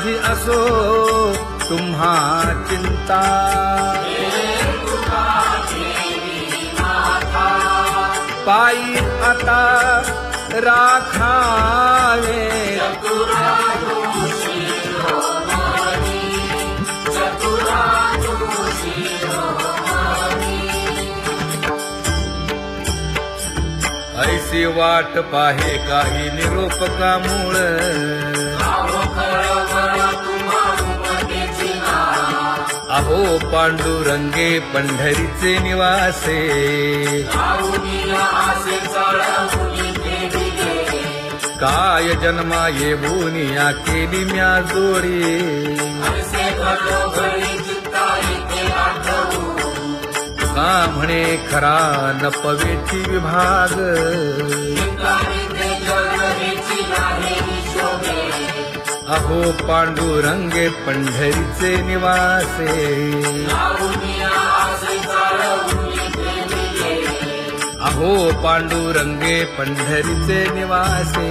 माझी असो तुम्हा चिंता. पायी आता राखावे ऐसी वाट पाहे काही निरोप का मूळ. अहो पांडुरंगे पंढरीचे निवासे काय जन्मा येऊन या केली म्या जोडी. का म्हणे खरा नपवेची विभाग अहो पांडुरंगे पंढरीचे निवासे. अहो पांडुरंगे पंढरीचे निवासे.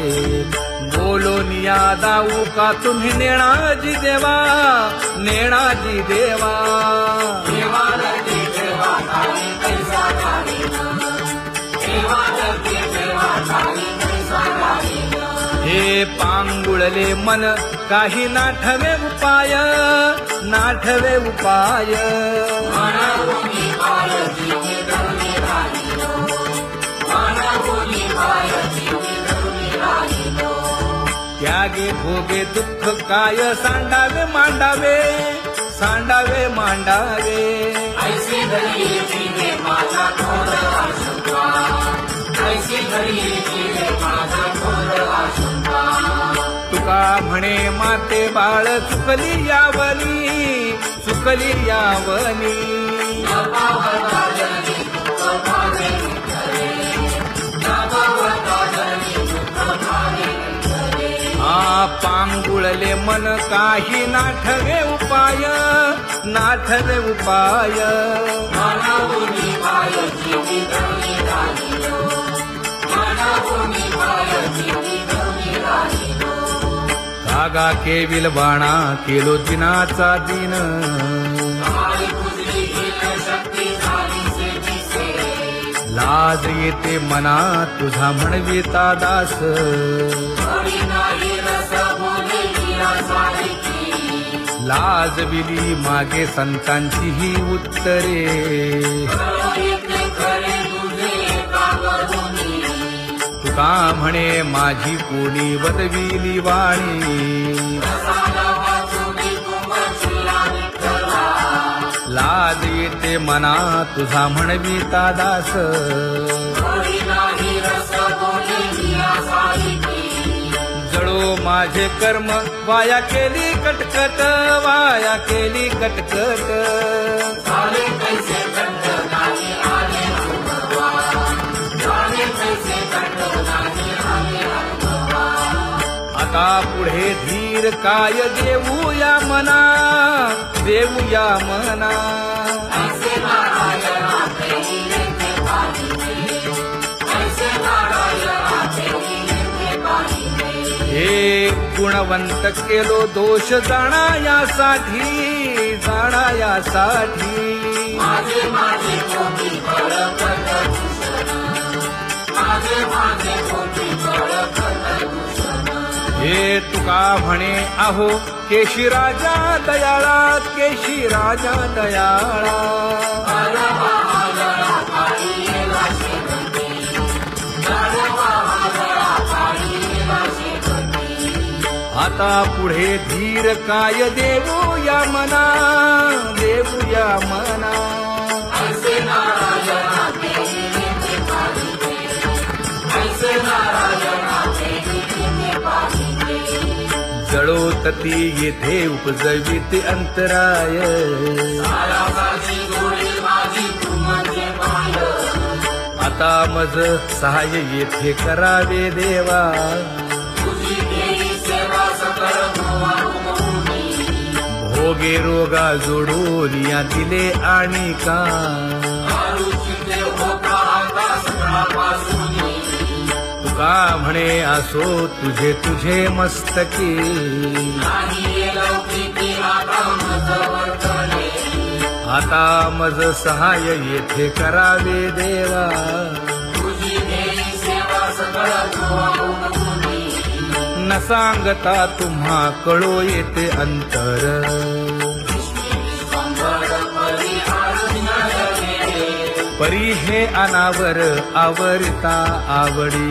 बोलोनिया दाऊ का तुम्ही नेणाजी देवा नेणाजी देवा. हे पांगुळले मन काही नाठवे उपाय नाठवे उपाय. त्यागे भोगे दुःख काय सांडावे मांडावे सांडावे मांडावे. तुका म्हणे माते बाळ चुकली यावनी चुकली यावनी. पांगुळले मन काही नाठवे उपाय नाठवे उपाय. कागा केविल बाणा केलो दिनाचा दिन. लाज येते मना तुझा म्हणविता दास. लाज विली मागे संतांची ही उत्तरे. तुका म्हणे माझी कोणी वदविली वाणी. लाज येते मना तुझा म्हणविता दास. जळो माझे कर्म वाया केली कटकट वाया केली कटकट. आता पुढे धीर काय देऊया मना देऊया मना. हे गुणवंत केलो दोष जाणायासाठी जाणायासाठी. हे तुका म्हणे अहो केशी राजा दयाळा केशी राजा दयाळा. आता पुढे धीर काय देऊया मना देऊया मना. जळोतती येथे उपजविते अंतराय. आता मज सहाय्य येथे करावे देवा. भोगे रोगा जोडून या दिले आणि का. तुका म्हणे असो तुझे तुझे मस्तकी आता मज सहाय येथे करावे देवा न सांगता तुम्हा कळो येते अंतर परी हे अनावर आवरिता आवडी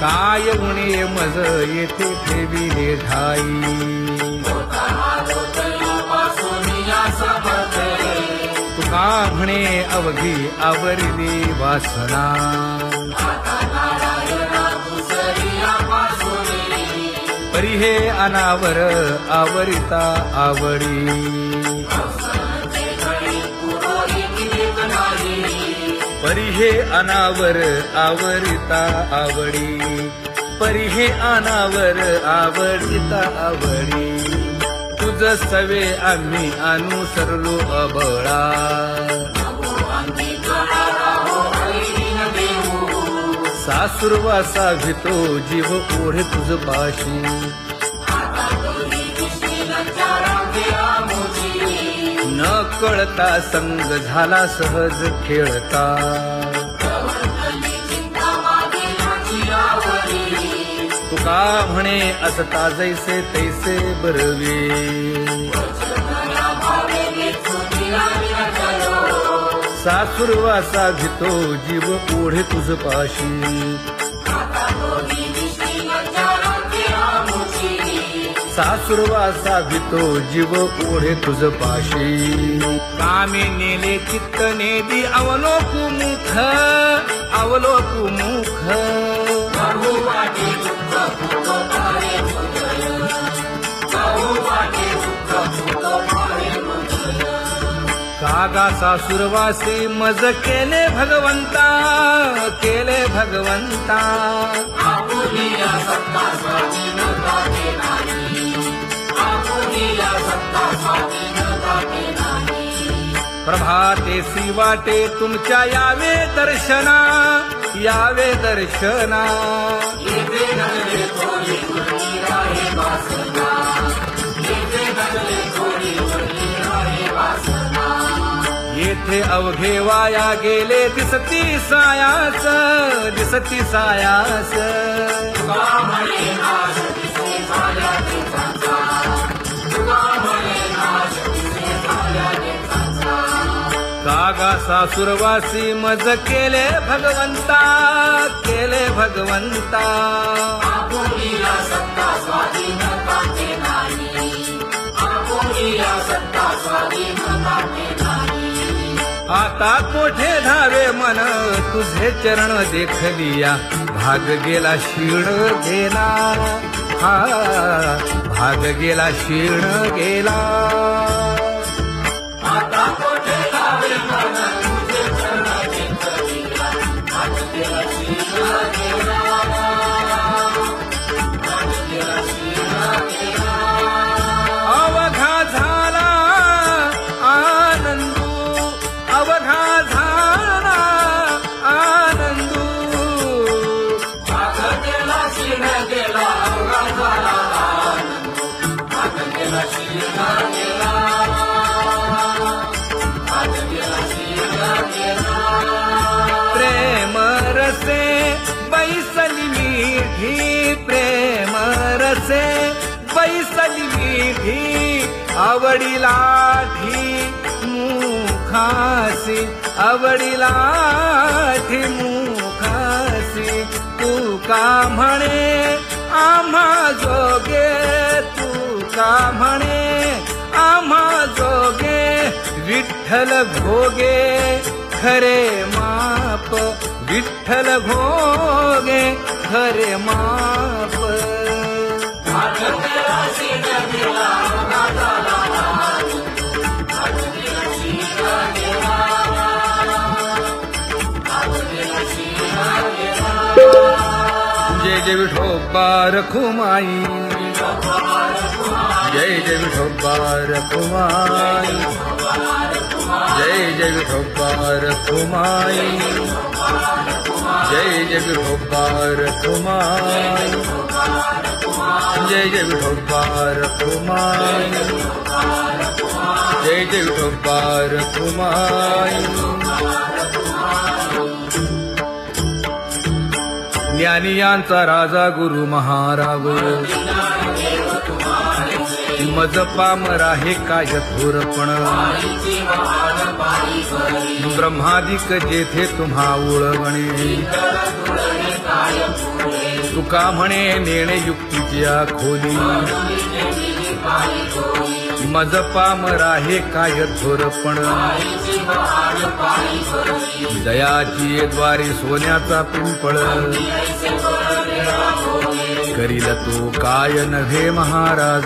काय उणे मज येथे ठेविले ठाई तुका म्हणे अवघी आवरिली वासना परी हे अनावर आवरिता आवडी परी हे अनावर आवरिता आवडी परी हे अनावर आवडिता आवडी तुझ सवे आम्ही अनुसरलो अबळा सासुरवासा भितो जीव ओढे तुझ पाशी न कळता संग झाला सहज खेळता तुका म्हणे असता जैसे तैसे बरवे सासुरवासा भितो जीव ओढे तुझ पाशी सासुरवासा भितो जीव ओढे तुझ पाशी कामे नेले चित्त नेदी अवलोकु मुख अवलोकु मुख कागा सासुरवासी मज केले भगवंता केले भगवंता प्रभाते वाटे तुमच्या यावे दर्शना यावे दर्शना येथे अवघे वाया गेले दिसती सायास दिसती सायास कागा सासुरवासी मज केले भगवंता केले भगवंता आता कोठे धावे मन तुझे चरण देखलिया भाग गेला क्षीण गेला हा भाग गेला क्षीण गेला आता कोठे धावे मन तुझे चरण देखलिया भाग गेला क्षीण गेला भाग गेला क्षीण गेला अवघा झाला आनंदू अवघा झाला आनंदू भाग गेला क्षीण गेला अवघा झाला आनंदू भाग गेला क्षीण गेला भाग गेला क्षीण गेला प्रेम रसे बैसली मीठी प्रेम रसे बैसली मीठी आवडीला ठी मुखासी आवडीला ठी मुखासी तू का म्हणे आम्हा जोगे तू का म्हणे आम्हा जोगे विठ्ठल भोगे खरे माप विठ्ठल भोगे खरे माप जय जय विठोबा रखुमाई जय जय विठोबा रखुमाई जय जय विठोबार कुमाई, जय जय विठोबार कुमाई, जय जय विठोबार कुमाई, जय जय विठोबार कुमाई. ज्ञानियांचा राजा गुरु महाराव, मज पामरा हे काय थोरपण, ब्रह्मादिक जेथे तुम्हा उळवणे, तुका म्हणे नेणे युक्तीच्या खोली, मज पामरा हे काय थोरपण, दयाची द्वारी सोन्याचा पिंपळ, करील तो काय नव्हे महाराज,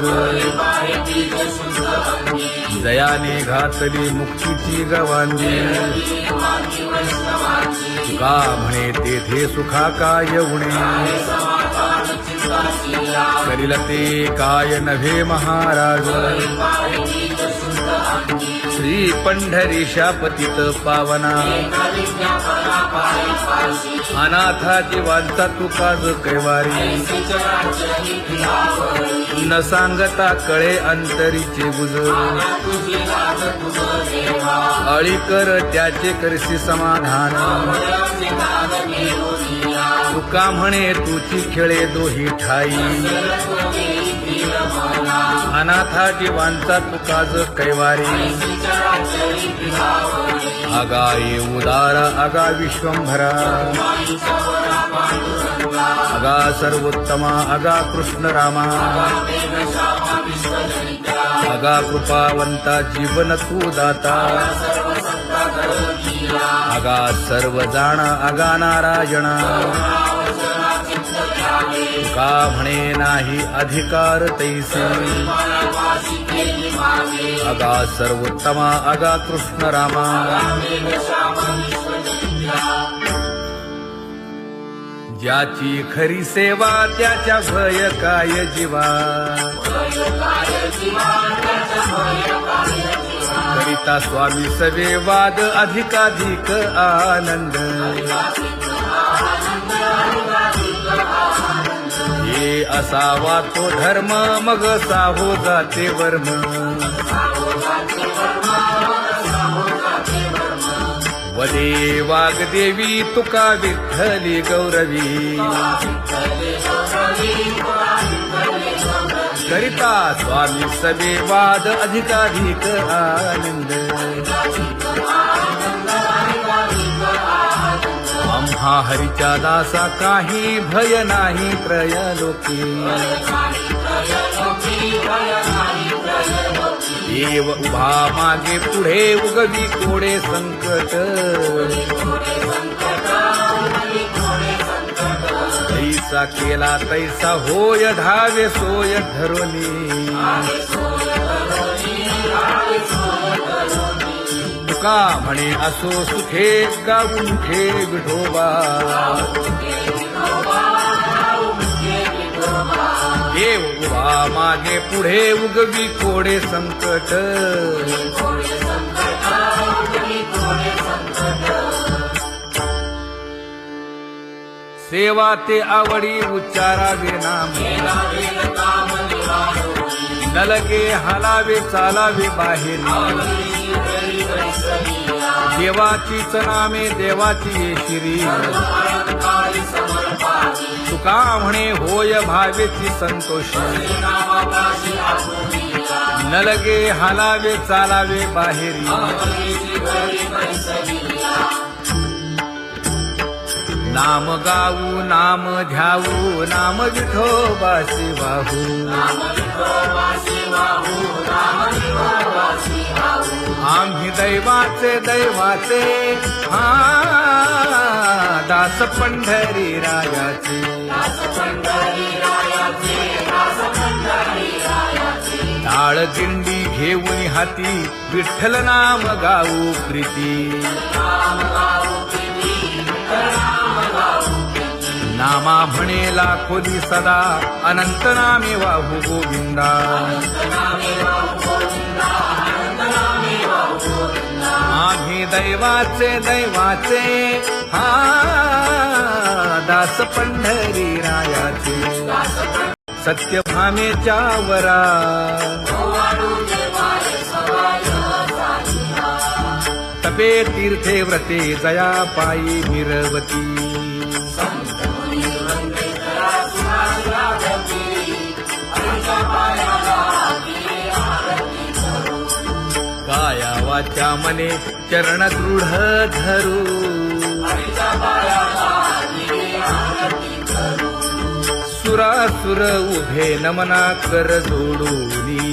दयाने घातली मुक्तीची गवांदी, तुका म्हणे तेथे सुखा काय उणे, करील ते काय नव्हे महाराज, श्री पंढरीशा पतित पावना, अनाथा जीवांचा तुकाज कैवारी, न सांगता कळे अंतरीचे गुज, अळी कर त्याचे करशी समाधान, तुका म्हणे तुची खेळे दोही ठाई, अनाथा जीवांचा तुकाज कैवारी, आगा ये उदार आगा विश्वंभरा, आगा सर्वोत्तमा आगा कृष्ण रामा, आगा कृपावंता जीवन तू दाता, आगा सर्व जाणा आगा नारायणा, तुका म्हणे नाही अधिकार तैसे, आगा सर्वोत्तमा आगा कृष्ण रामा, ज्याची खरी सेवा त्याच्या भय काय जीवा, करिता स्वामी सवे वाद अधिकाधिक आनंद, हे असावा तो धर्म मग साहो जाते वर्म, वदे वाग्देवी तुका विठ्ठली गौरवी, करिता स्वामी सवे वाद अधिकाधिक आनंद, आम्हा हरीच्या दासा काही भय नाही त्रयलोकी, देव उभा मागे पुढे उगवी कोडे संकट, तैसा केला तैसा होय धावे सोय धरोनी, तुका म्हणे असो सुखे गाऊन ठे विठोबा, देव उभा मागे पुढे उगवी कोडे संकट, सेवा ते आवडी उच्चारावे नाम, न लगे हालावे चालावे बाहेर, देवाचीच नामे देवाची येशिरी, तुका म्हणे होय भावेची संतोषी, न लगे हालावे चालावे बाहेरी, नाम गाऊ नाम ध्याऊ नाम विठोबासी वाहू, आम्ही दैवाचे दैवाचे हा दास पंढरी रायाचे, टाळ दिंडी घेऊन हाती विठ्ठल नाम गाऊ प्रीती, नामा म्हणेला खोली सदा अनंत नामे वाहू गोविंदा, मी दैवाचे दैवाचे हा दास पंढरी रायाचे सत्यभामेच्या वरा तपे तीर्थे व्रते जया पायी मिरवती काया वाचा मने चरण दृढ धरू सुरासुर उभे नमना कर जोडूनी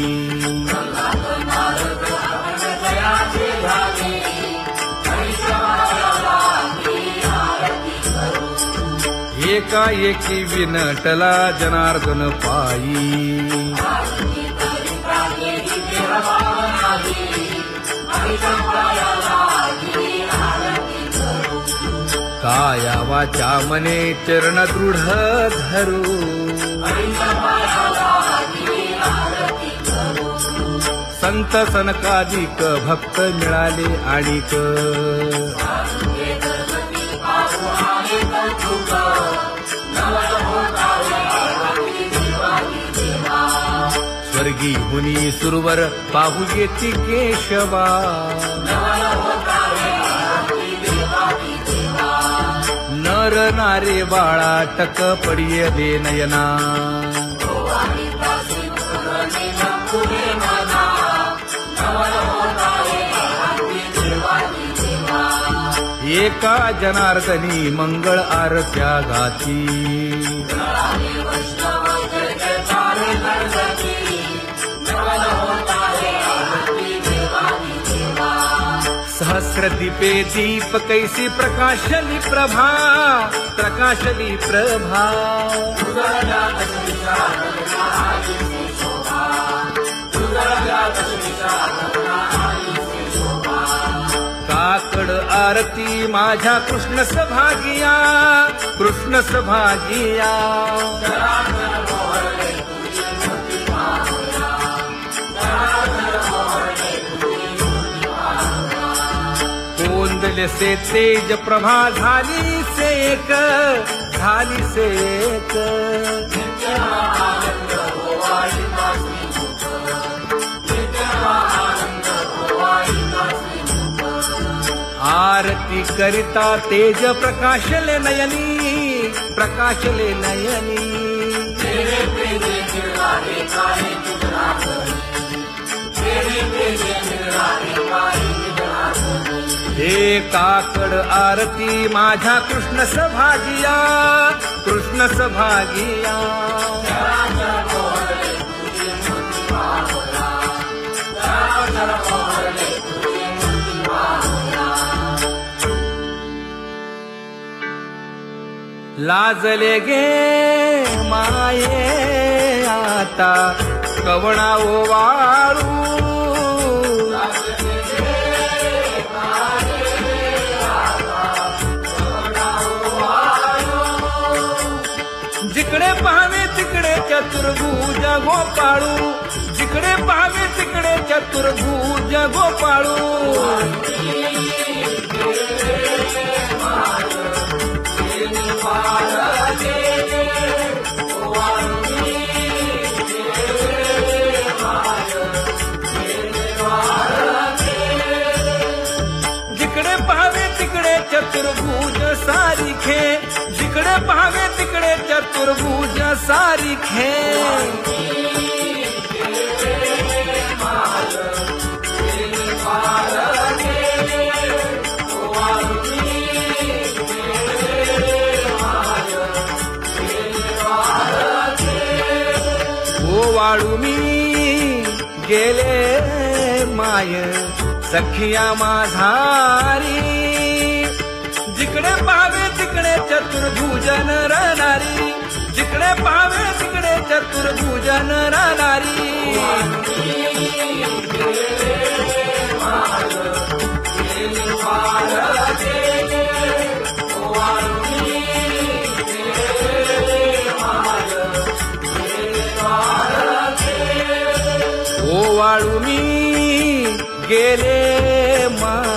एकाएकी विनटला जनार्दन पायी काया वाचा मने चरण दृढ धरू संत सनकादिक भक्त मिळाले आणिक स्वर्गी हुनी सुरवर पाहू येती केशवा नर नारे बाळा टक पडिये दे नयना एका जनार्दनी मंगळ आरत्या गाती सहस्र दीपे दीप कैसी प्रकाशली प्रभा प्रकाशली प्रभा काकड आरती माझ्या कृष्ण सभागिया कृष्ण सभागिया कोंदले से तेज प्रभा झाली सेक झाली सेक आरती करिता तेज प्रकाशले नयनी प्रकाशले नयनी हे काकड आरती माझ्या कृष्ण सभागिया कृष्ण सभागिया लाजले गे माये आता कवणा ओवाळू जिकडे पाहावे तिकडे चतुर्भुज गोपाळू जिकडे पाहावे तिकडे चतुर्भुज गोपाळू जिकडे पाहावे तिकडे चतुर्भुज सारिखे जिकडे पाहावे तिकडे चतुर्भुज सारिखे वाळू मी गेले माय सखिया माझारी जिकडे पाहावे तिकडे चतुर्भुज नरनारी जिकडे पाहावे तिकडे चतुर्भुज नरनारी वाळू मी गेले मा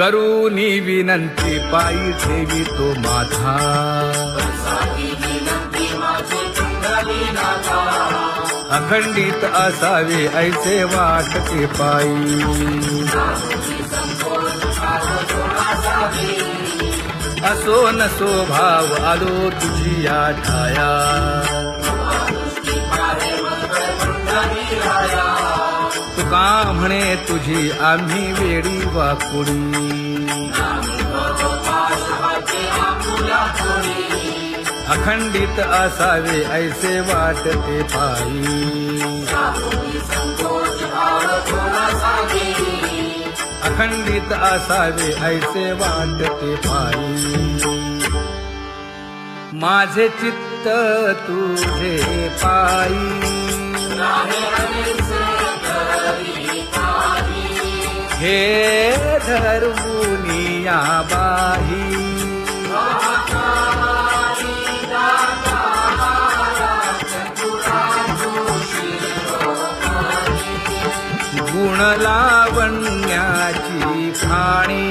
करूनी विनंती पायी ठेवी तो माथा अखंडित असावे ऐसे वाटते पायी असो नसो भाव आलो तुझी या ठाया तुका म्हणे तुझी आम्ही वेडी वाकुडी अखंडित असावे ऐसे वाटते पायी अखंडित असावे ऐसे वाटते पायी माझे चित्त तुझे पायी हे धर्मुनिया बाही गुण लावण्याची खाणी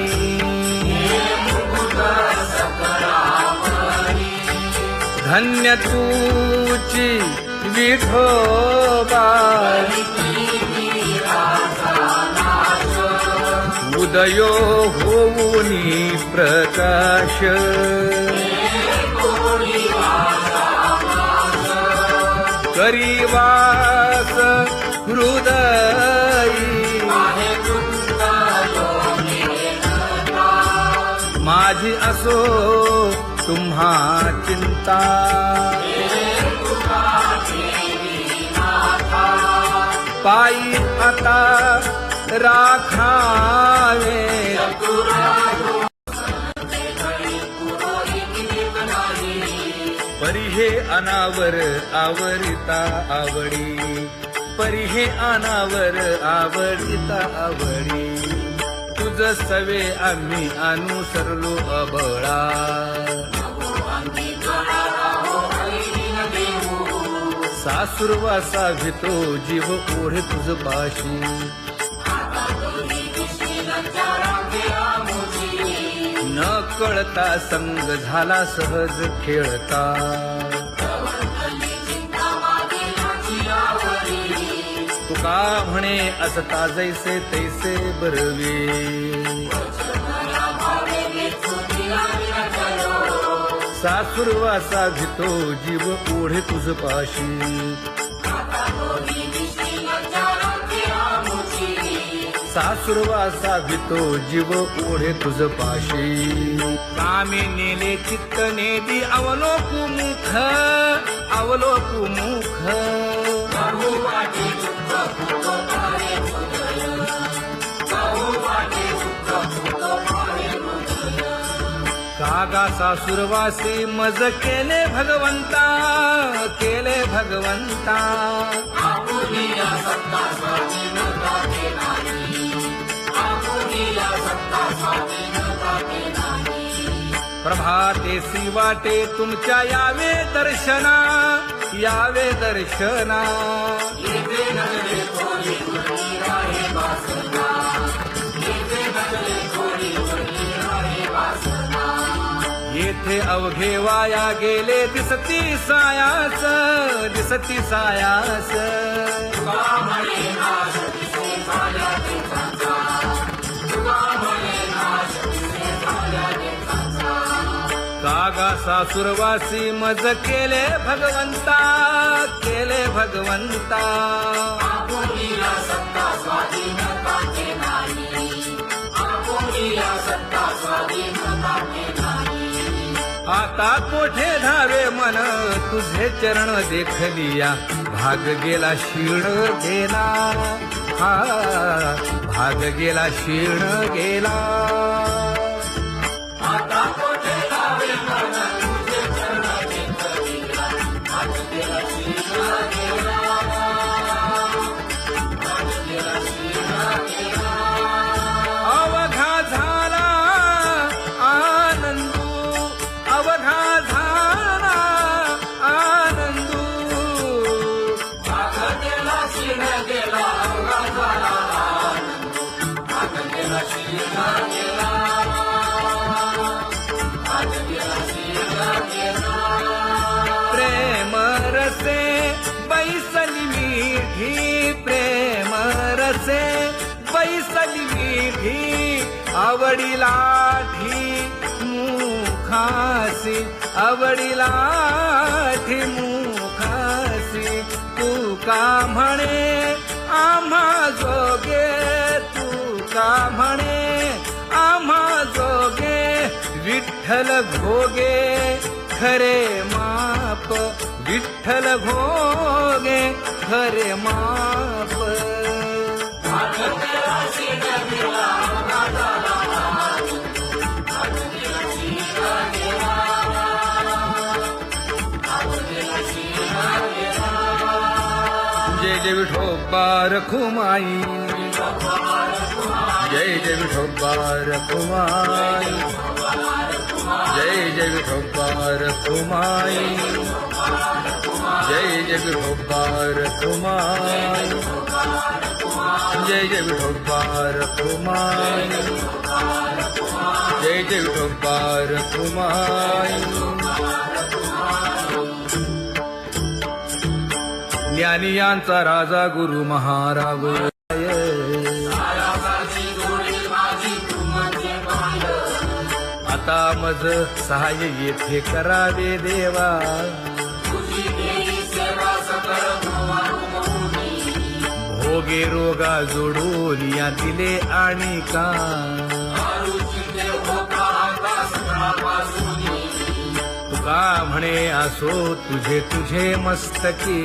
धन्य तूची विठोबा उदयो होऊनी प्रकाश करीवास हृदयी माझी असो तुम्हा चिंता पायी आता राखावे परी हे अनावर आवरिता आवडी परी हे अनावर आवडिता आवडी तुझ सवे आम्ही अनुसरलो अबळा सासुरवासा भितो जीव ओढे तुझ पाशी न कळता संग झाला सहज खेळता तुका म्हणे असता जैसे तैसे बरवे सासुरवासा भितो जीव ओढे तुझ पाशी सासुरवासा भितो जीव ओढे तुझ पाशी कामी नेले चित्त नेदी अवलोकु मुख अवलोकु मुख कागा सासुरवासी मज केले भगवंता केले भगवंता प्रभातेसी वाटे तुमच्या यावे दर्शना यावे दर्शना येथे अवघे वाया गेले दिसती सायास दिसती सायास कागा सासुरवासी मज केले भगवंता केले भगवंता आता कोठे धावे मन तुझे चरण देखलिया भाग गेला क्षीण गेला हा भाग गेला क्षीण गेला आता कोठे धावे मन तुझे चरण देखलिया भाग गेला क्षीण गेला भाग गेला क्षीण गेला अवघा झाला आनंदू अवघा झाला आनंदू भाग गेला क्षीण गेला अवघा झाला आनंदू भाग गेला क्षीण गेला विधी प्रेम रसे बैसली विधी आवडीला मुखासी आवडीला मुखासी तू का म्हणे आम्हा जोगे तू का म्हणे आम्हा जोगे विठ्ठल भोगे खरे माप विठ्ठल भोगे खरे माप जय जय विठोबा रखुमाई जय जय विठोबा रखुमाई जय जय विठोबा रखुमाई जय जय विठोबा रखुमाई जय जय विठोबा रखुमाई जय जय विठोबा रखुमाई ज्ञानियांचा राजा गुरु महाराज आता मज सहाय्य येथे करावे देवा भोगे रोगा जोडून या दिले आणि का तुका म्हणे असो तुझे तुझे मस्तकी